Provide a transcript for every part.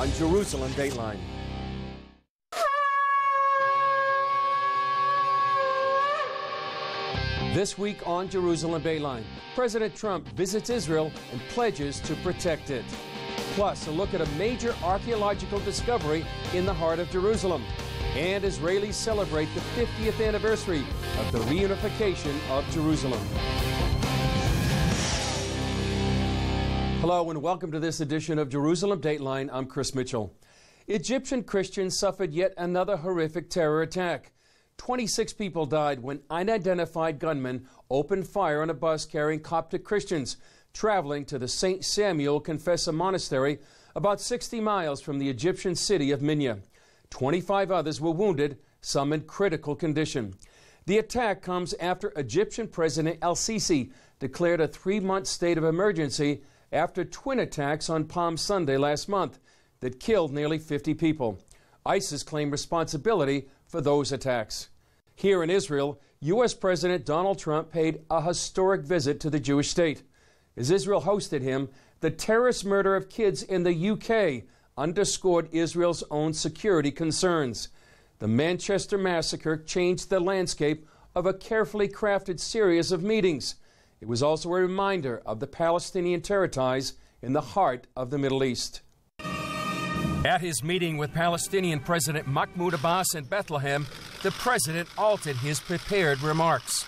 on Jerusalem Dateline. This week on Jerusalem Dateline, President Trump visits Israel and pledges to protect it. Plus, a look at a major archaeological discovery in the heart of Jerusalem. And Israelis celebrate the 50th anniversary of the reunification of Jerusalem. Hello and welcome to this edition of Jerusalem Dateline. I'm Chris Mitchell. Egyptian Christians suffered yet another horrific terror attack. 26 people died when unidentified gunmen opened fire on a bus carrying Coptic Christians traveling to the St. Samuel Confessor Monastery about 60 miles from the Egyptian city of Minya. 25 others were wounded, some in critical condition. The attack comes after Egyptian President El-Sisi declared a 3-month state of emergency after twin attacks on Palm Sunday last month that killed nearly 50 people. ISIS claimed responsibility for those attacks. Here in Israel, U.S. President Donald Trump paid a historic visit to the Jewish state. As Israel hosted him, the terrorist murder of kids in the UK underscored Israel's own security concerns. The Manchester massacre changed the landscape of a carefully crafted series of meetings. It was also a reminder of the Palestinian terror ties in the heart of the Middle East. At his meeting with Palestinian President Mahmoud Abbas in Bethlehem, the president altered his prepared remarks.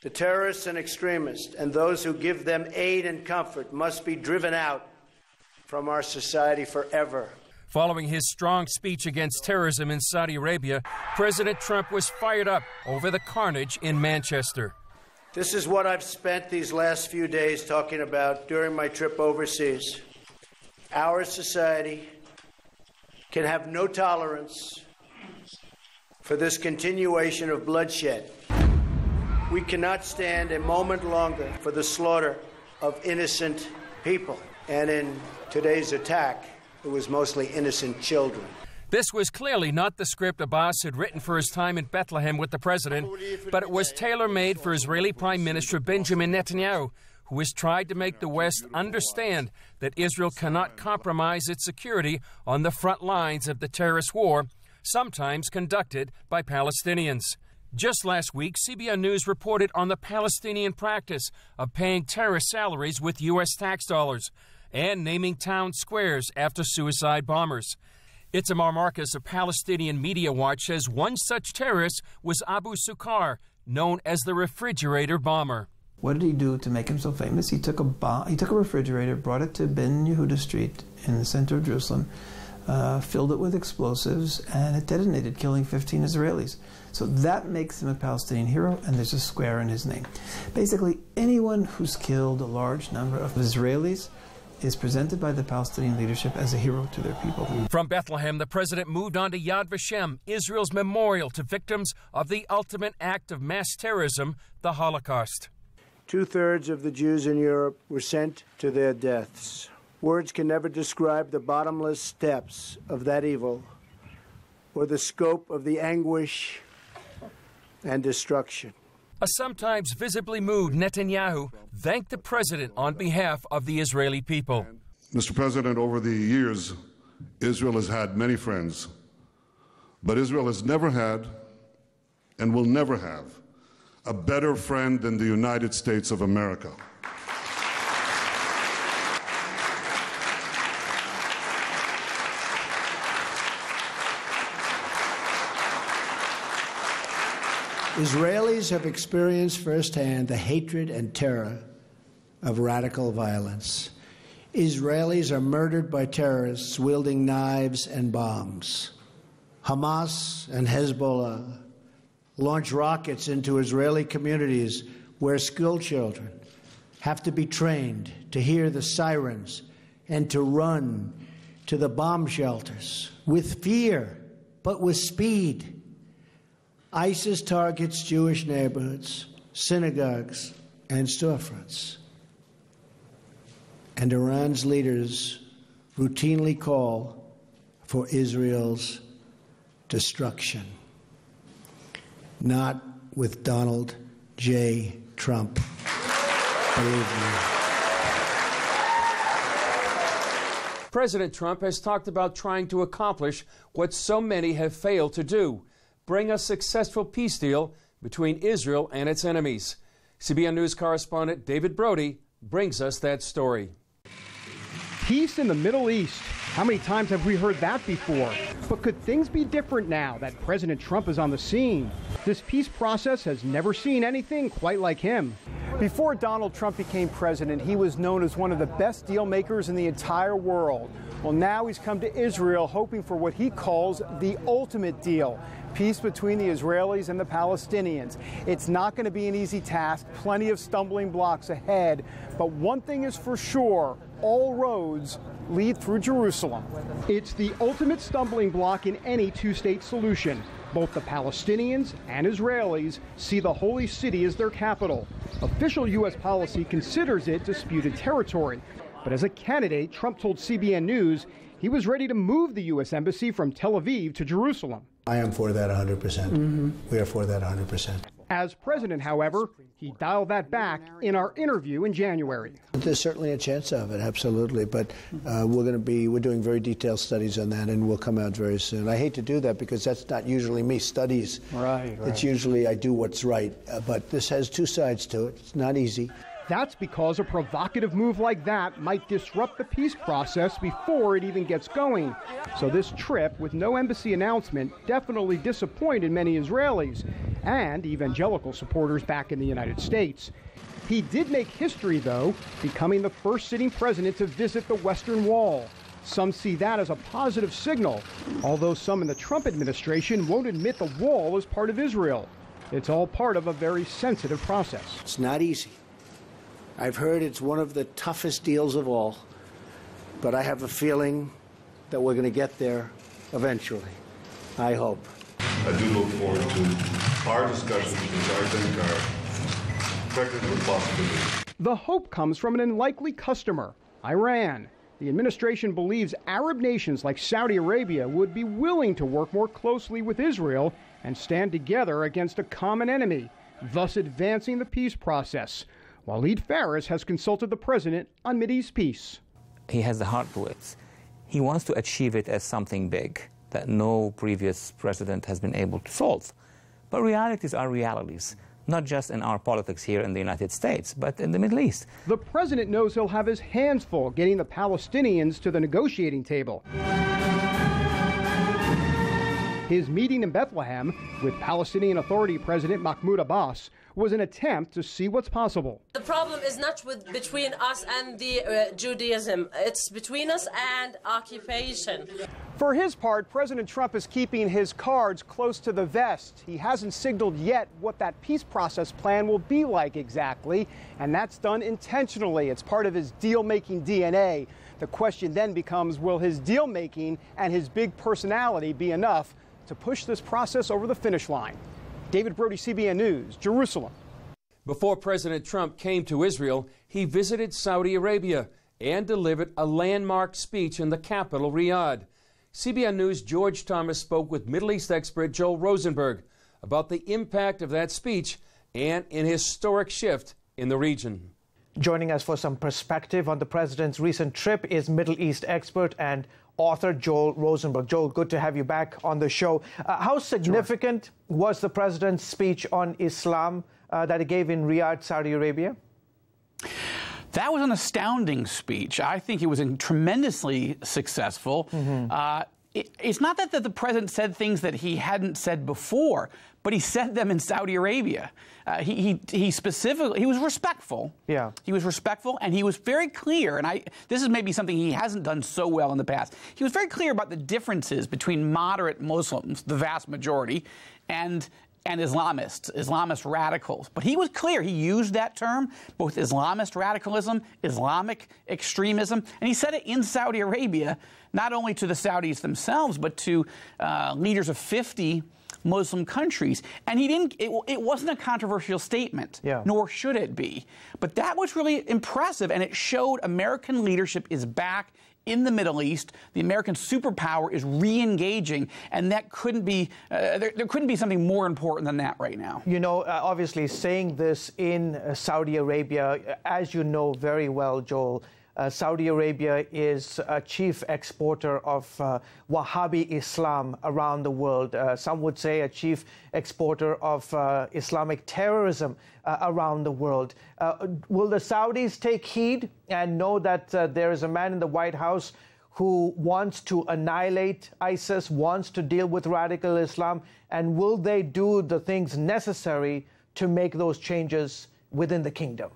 The terrorists and extremists and those who give them aid and comfort must be driven out from our society forever. Following his strong speech against terrorism in Saudi Arabia, President Trump was fired up over the carnage in Manchester. This is what I've spent these last few days talking about during my trip overseas. Our society can have no tolerance for this continuation of bloodshed. We cannot stand a moment longer for the slaughter of innocent people. And in today's attack, it was mostly innocent children. This was clearly not the script Abbas had written for his time in Bethlehem with the president, but it was tailor-made for Israeli Prime Minister Benjamin Netanyahu, who has tried to make the West understand that Israel cannot compromise its security on the front lines of the terrorist war, sometimes conducted by Palestinians. Just last week, CBN News reported on the Palestinian practice of paying terrorist salaries with U.S. tax dollars and naming town squares after suicide bombers. Itamar Marcus of Palestinian Media Watch says one such terrorist was Abu Sukkar, known as the refrigerator bomber. What did he do to make himself famous? He took a refrigerator, brought it to Ben Yehuda Street in the center of Jerusalem, filled it with explosives, and it detonated, killing 15 Israelis. So that makes him a Palestinian hero, and there's a square in his name. Basically, anyone who's killed a large number of Israelis is presented by the Palestinian leadership as a hero to their people. From Bethlehem, the president moved on to Yad Vashem, Israel's memorial to victims of the ultimate act of mass terrorism, the Holocaust. 2/3 of the Jews in Europe were sent to their deaths. Words can never describe the bottomless depths of that evil or the scope of the anguish and destruction. A sometimes visibly moved Netanyahu thanked the president on behalf of the Israeli people. Mr. President, over the years, Israel has had many friends, but Israel has never had and will never have a better friend than the United States of America. Israelis have experienced firsthand the hatred and terror of radical violence. Israelis are murdered by terrorists wielding knives and bombs. Hamas and Hezbollah launch rockets into Israeli communities where school children have to be trained to hear the sirens and to run to the bomb shelters with fear, but with speed. ISIS targets Jewish neighborhoods, synagogues, and storefronts. And Iran's leaders routinely call for Israel's destruction. Not with Donald J. Trump. Believe me. President Trump has talked about trying to accomplish what so many have failed to do: bring a successful peace deal between Israel and its enemies. CBN News correspondent David Brody brings us that story. Peace in the Middle East. How many times have we heard that before? But could things be different now that President Trump is on the scene? This peace process has never seen anything quite like him. Before Donald Trump became president, he was known as one of the best deal makers in the entire world. Well, now he's come to Israel hoping for what he calls the ultimate deal: peace between the Israelis and the Palestinians. It's not going to be an easy task, plenty of stumbling blocks ahead, but one thing is for sure: all roads lead through Jerusalem. It's the ultimate stumbling block in any two-state solution. Both the Palestinians and Israelis see the holy city as their capital. Official U.S. policy considers it disputed territory. But as a candidate, Trump told CBN News he was ready to move the U.S. Embassy from Tel Aviv to Jerusalem. I am for that 100%. We are for that 100%. As president, however, he dialed that back in our interview in January. There's certainly a chance of it, absolutely. But we're doing very detailed studies on that, and we'll come out very soon. I hate to do that because that's not usually me, studies. Right. It's usually I do what's right. But this has two sides to it. It's not easy. That's because a provocative move like that might disrupt the peace process before it even gets going. So this trip, with no embassy announcement, definitely disappointed many Israelis and evangelical supporters back in the United States. He did make history, though, becoming the first sitting president to visit the Western Wall. Some see that as a positive signal, although some in the Trump administration won't admit the wall is part of Israel. It's all part of a very sensitive process. It's not easy. I've heard it's one of the toughest deals of all, but I have a feeling that we're going to get there eventually. I hope. I do look forward to our discussions, which I think are pregnant with possibility. The hope comes from an unlikely customer, Iran. The administration believes Arab nations like Saudi Arabia would be willing to work more closely with Israel and stand together against a common enemy, thus advancing the peace process. Waleed Faris has consulted the president on Mideast peace. He has the heart to it. He wants to achieve it as something big that no previous president has been able to solve. But realities are realities, not just in our politics here in the United States, but in the Middle East. The president knows he'll have his hands full getting the Palestinians to the negotiating table. His meeting in Bethlehem with Palestinian Authority President Mahmoud Abbas was an attempt to see what's possible. The problem is not between us and the Judaism. It's between us and occupation. For his part, President Trump is keeping his cards close to the vest. He hasn't signaled yet what that peace process plan will be like exactly, and that's done intentionally. It's part of his deal-making DNA. The question then becomes, will his deal-making and his big personality be enough to push this process over the finish line? David Brody, CBN News, Jerusalem. Before President Trump came to Israel, he visited Saudi Arabia and delivered a landmark speech in the capital, Riyadh. CBN News' George Thomas spoke with Middle East expert Joel Rosenberg about the impact of that speech and an historic shift in the region. Joining us for some perspective on the president's recent trip is Middle East expert and author Joel Rosenberg. Joel, good to have you back on the show. How significant was the president's speech on Islam that he gave in Riyadh, Saudi Arabia? That was an astounding speech. I think it was tremendously successful. It's not that the president said things that he hadn't said before, but he said them in Saudi Arabia. He specifically, he was respectful. Yeah. He was respectful, and he was very clear, and this is maybe something he hasn't done so well in the past. He was very clear about the differences between moderate Muslims, the vast majority, and Islamist radicals. But he was clear. He used that term, both Islamist radicalism, Islamic extremism, and he said it in Saudi Arabia, not only to the Saudis themselves, but to leaders of 50 Muslim countries. And he didn't, it wasn't a controversial statement, nor should it be. But that was really impressive, and it showed American leadership is back in the Middle East. The American superpower is re-engaging, and that couldn't be, there couldn't be something more important than that right now. You know, obviously saying this in Saudi Arabia, as you know very well, Joel, Saudi Arabia is a chief exporter of Wahhabi Islam around the world. Some would say a chief exporter of Islamic terrorism around the world. Will the Saudis take heed and know that there is a man in the White House who wants to annihilate ISIS, wants to deal with radical Islam, and will they do the things necessary to make those changes within the kingdom?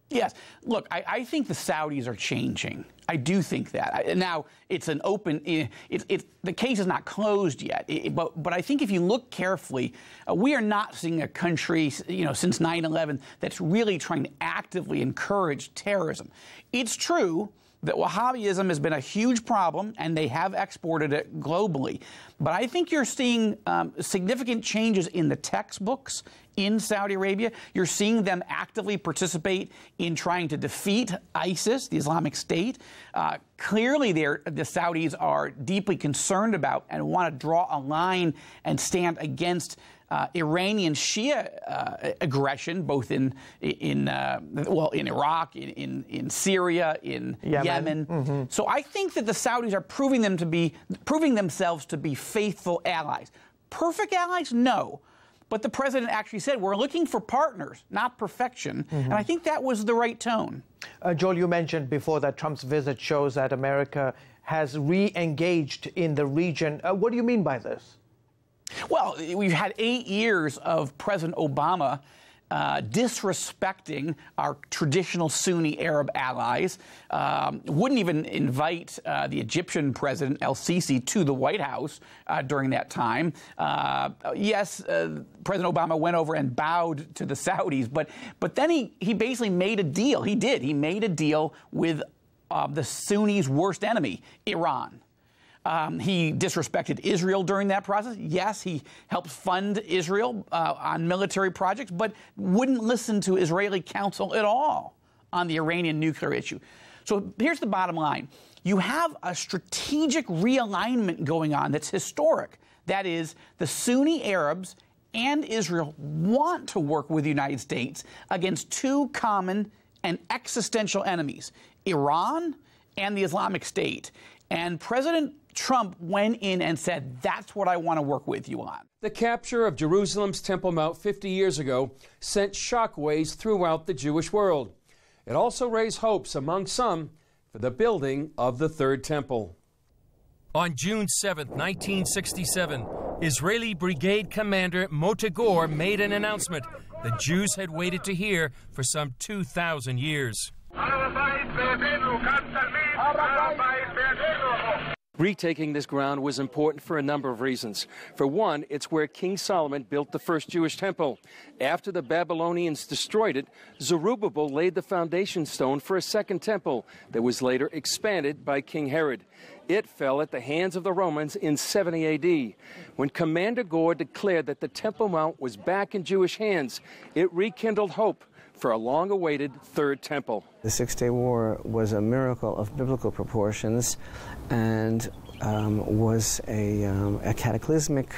Yes. Look, I think the Saudis are changing. I do think that. Now, it's an open, the case is not closed yet. But I think if you look carefully, we are not seeing a country, since 9/11 that's really trying to actively encourage terrorism. It's true that Wahhabism has been a huge problem, and they have exported it globally. But I think you're seeing significant changes in the textbooks in Saudi Arabia. You're seeing them actively participate in trying to defeat ISIS, the Islamic State. Clearly, the Saudis are deeply concerned about and want to draw a line and stand against Iranian Shia aggression, both in Iraq, in Syria, in Yemen. Mm-hmm. So I think that the Saudis are proving themselves to be faithful allies. Perfect allies? No. But the president actually said, we're looking for partners, not perfection. Mm-hmm. And I think that was the right tone. Joel, you mentioned before that Trump's visit shows that America has re-engaged in the region. What do you mean by this? Well, we've had 8 years of President Obama disrespecting our traditional Sunni Arab allies, wouldn't even invite the Egyptian president, El-Sisi, to the White House during that time. Yes, President Obama went over and bowed to the Saudis, but then he basically made a deal. He did. He made a deal with the Sunnis' worst enemy, Iran. He disrespected Israel during that process. Yes, he helped fund Israel on military projects, but wouldn't listen to Israeli counsel at all on the Iranian nuclear issue. So here's the bottom line. You have a strategic realignment going on that's historic. That is, the Sunni Arabs and Israel want to work with the United States against two common and existential enemies, Iran and the Islamic State. And President Trump went in and said, that's what I want to work with you on. The capture of Jerusalem's Temple Mount 50 years ago sent shockwaves throughout the Jewish world. It also raised hopes among some for the building of the Third Temple. On June 7, 1967, Israeli Brigade Commander Mothe Gur made an announcement the Jews had waited to hear for some 2,000 years. Retaking this ground was important for a number of reasons. For one, it's where King Solomon built the first Jewish temple. After the Babylonians destroyed it, Zerubbabel laid the foundation stone for a second temple that was later expanded by King Herod. It fell at the hands of the Romans in 70 AD. When Commander Gur declared that the Temple Mount was back in Jewish hands, it rekindled hope for a long-awaited Third Temple. The Six-Day War was a miracle of biblical proportions and was a cataclysmic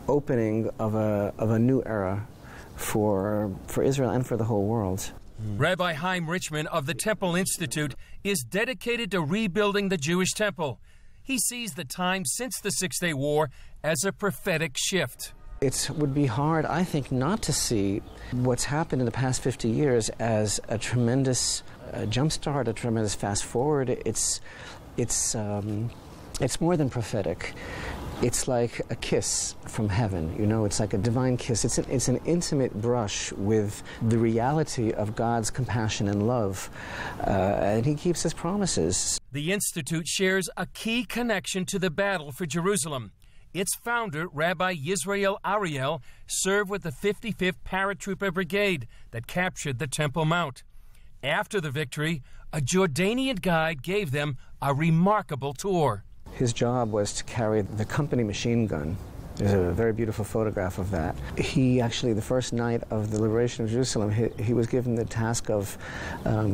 opening of a new era for Israel and for the whole world. Rabbi Chaim Richman of the Temple Institute is dedicated to rebuilding the Jewish temple. He sees the time since the Six-Day War as a prophetic shift. It would be hard, I think, not to see what's happened in the past 50 years as a tremendous jumpstart, a tremendous fast forward. It's more than prophetic. It's like a kiss from heaven, you know, it's like a divine kiss. It's an intimate brush with the reality of God's compassion and love, and he keeps his promises. The Institute shares a key connection to the battle for Jerusalem. Its founder, Rabbi Yisrael Ariel, served with the 55th Paratrooper Brigade that captured the Temple Mount. After the victory, a Jordanian guide gave them a remarkable tour. His job was to carry the company machine gun. There's a very beautiful photograph of that. He actually, the first night of the liberation of Jerusalem, he was given the task of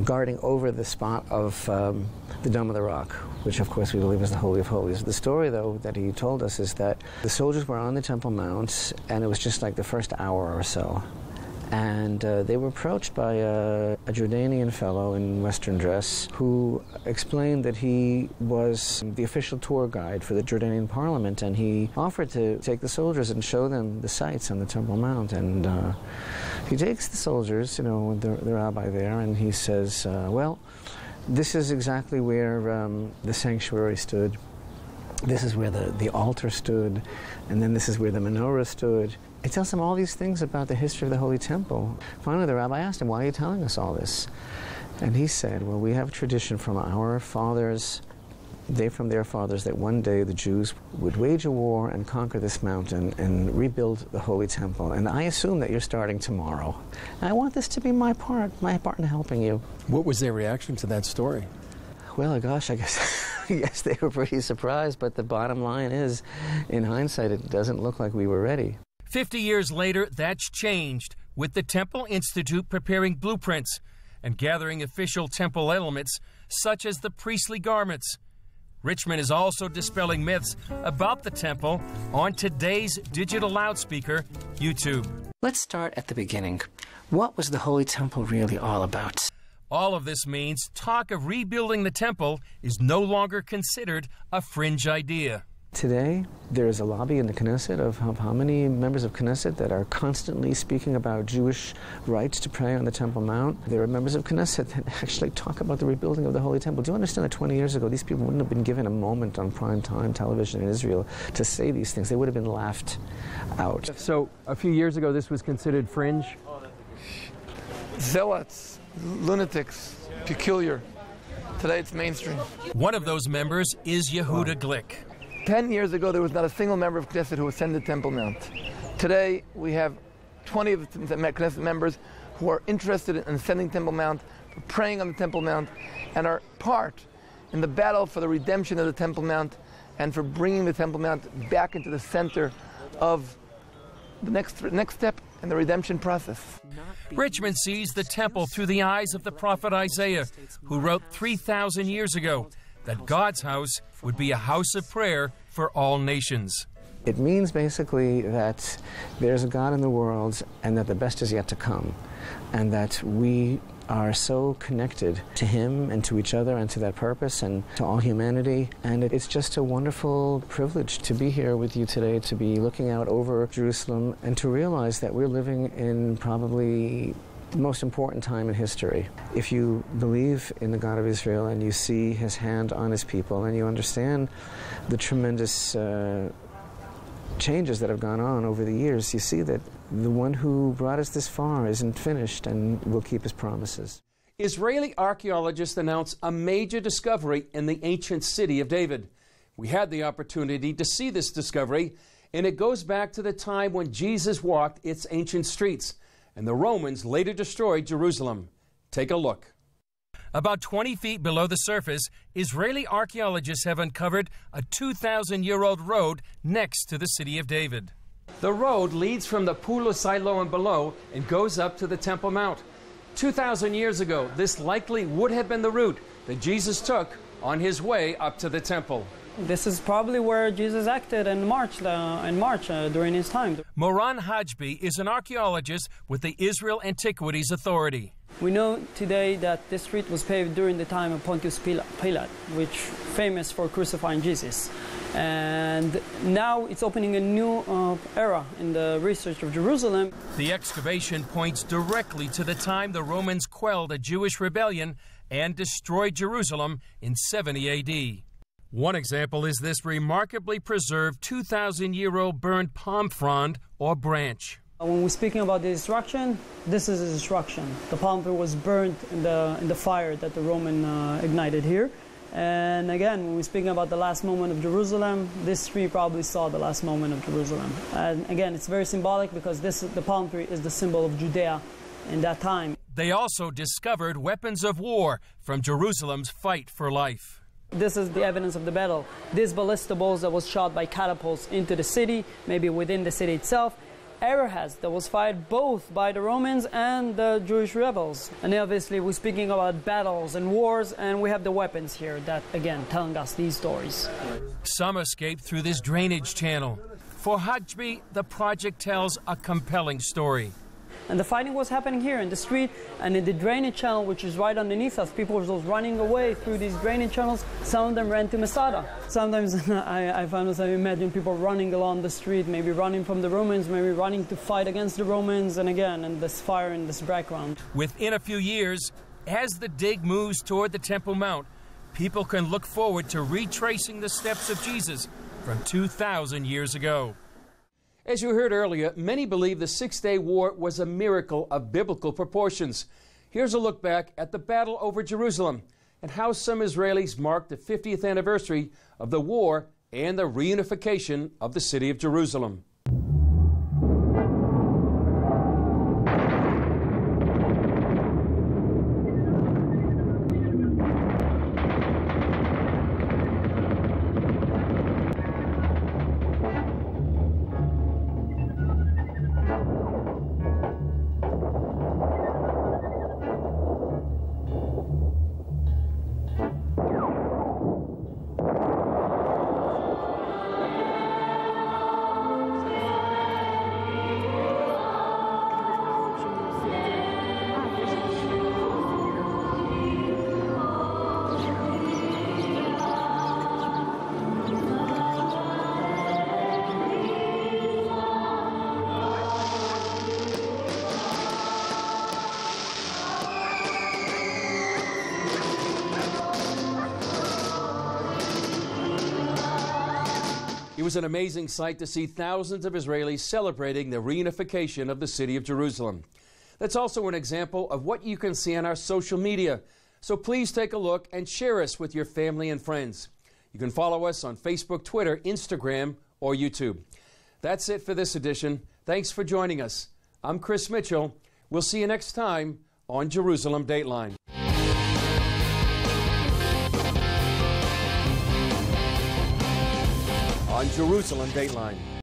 guarding over the spot of the Dome of the Rock, which of course we believe is the Holy of Holies. The story, though, that he told us is that the soldiers were on the Temple Mount, and it was just like the first hour or so. And they were approached by a Jordanian fellow in Western dress who explained that he was the official tour guide for the Jordanian parliament, and he offered to take the soldiers and show them the sights on the Temple Mount. And he takes the soldiers, the rabbi there, and he says, well, this is exactly where the sanctuary stood. This is where the altar stood, and then this is where the menorah stood. It tells him all these things about the history of the Holy Temple. Finally, the rabbi asked him, why are you telling us all this? And he said, well, we have a tradition from our fathers, they from their fathers, that one day the Jews would wage a war and conquer this mountain and rebuild the Holy Temple. And I assume that you're starting tomorrow. And I want this to be my part in helping you. What was their reaction to that story? Well, gosh, I guess they were pretty surprised, but the bottom line is, in hindsight, it doesn't look like we were ready. 50 years later, that's changed, with the Temple Institute preparing blueprints and gathering official temple elements, such as the priestly garments. Richmond is also dispelling myths about the temple on today's digital loudspeaker, YouTube. Let's start at the beginning. What was the Holy Temple really all about? All of this means talk of rebuilding the temple is no longer considered a fringe idea. Today, there is a lobby in the Knesset of how many members of Knesset that are constantly speaking about Jewish rights to pray on the Temple Mount. There are members of Knesset that actually talk about the rebuilding of the Holy Temple. Do you understand that 20 years ago, these people wouldn't have been given a moment on prime time television in Israel to say these things? They would have been laughed out. So, a few years ago, this was considered fringe? Zealots, lunatics, peculiar. Today, it's mainstream. One of those members is Yehuda Glick. 10 years ago, there was not a single member of Knesset who ascended Temple Mount. Today, we have 20 of the Knesset members who are interested in ascending Temple Mount, praying on the Temple Mount, and are part in the battle for the redemption of the Temple Mount and for bringing the Temple Mount back into the center of the next step in the redemption process. Richmond sees the temple through the eyes of the prophet Isaiah, who wrote 3,000 years ago that God's house would be a house of prayer for all nations. It means basically that there's a God in the world and that the best is yet to come, and that we are so connected to Him and to each other and to that purpose and to all humanity. And it's just a wonderful privilege to be here with you today, to be looking out over Jerusalem and to realize that we're living in probably the most important time in history. If you believe in the God of Israel and you see His hand on His people and you understand the tremendous changes that have gone on over the years, you see that the one who brought us this far isn't finished and will keep His promises. Israeli archaeologists announced a major discovery in the ancient city of David. We had the opportunity to see this discovery, and it goes back to the time when Jesus walked its ancient streets, and the Romans later destroyed Jerusalem. Take a look. About 20 feet below the surface, Israeli archaeologists have uncovered a 2,000-year-old road next to the city of David. The road leads from the Pool of Siloam below and goes up to the Temple Mount. 2,000 years ago, this likely would have been the route that Jesus took on his way up to the temple. This is probably where Jesus acted and marched during his time. Moran Hajbi is an archaeologist with the Israel Antiquities Authority. We know today that this street was paved during the time of Pontius Pilate, which famous for crucifying Jesus. And now it's opening a new era in the research of Jerusalem. The excavation points directly to the time the Romans quelled a Jewish rebellion and destroyed Jerusalem in 70 A.D. One example is this remarkably preserved 2,000-year-old burned palm frond or branch. When we're speaking about the destruction, this is the destruction. The palm tree was burned in the fire that the Roman ignited here. And again, when we're speaking about the last moment of Jerusalem, this tree probably saw the last moment of Jerusalem. And again, it's very symbolic because the palm tree is the symbol of Judea in that time. They also discovered weapons of war from Jerusalem's fight for life. This is the evidence of the battle. These ballista balls that was shot by catapults into the city, maybe within the city itself. Arrowheads that was fired both by the Romans and the Jewish rebels. And obviously we're speaking about battles and wars, and we have the weapons here that, again, telling us these stories. Some escaped through this drainage channel. For Hajbi, the project tells a compelling story. And the fighting was happening here in the street and in the drainage channel, which is right underneath us. People were just running away through these drainage channels. Some of them ran to Masada. Sometimes I find myself imagine people running along the street, maybe running from the Romans, maybe running to fight against the Romans, and again, and this fire in this background. Within a few years, as the dig moves toward the Temple Mount, people can look forward to retracing the steps of Jesus from 2,000 years ago. As you heard earlier, many believe the Six-Day War was a miracle of biblical proportions. Here's a look back at the battle over Jerusalem and how some Israelis marked the 50th anniversary of the war and the reunification of the city of Jerusalem. It was an amazing sight to see thousands of Israelis celebrating the reunification of the city of Jerusalem. That's also an example of what you can see on our social media. So please take a look and share us with your family and friends. You can follow us on Facebook, Twitter, Instagram, or YouTube. That's it for this edition. Thanks for joining us. I'm Chris Mitchell. We'll see you next time on Jerusalem Dateline. On Jerusalem Dateline.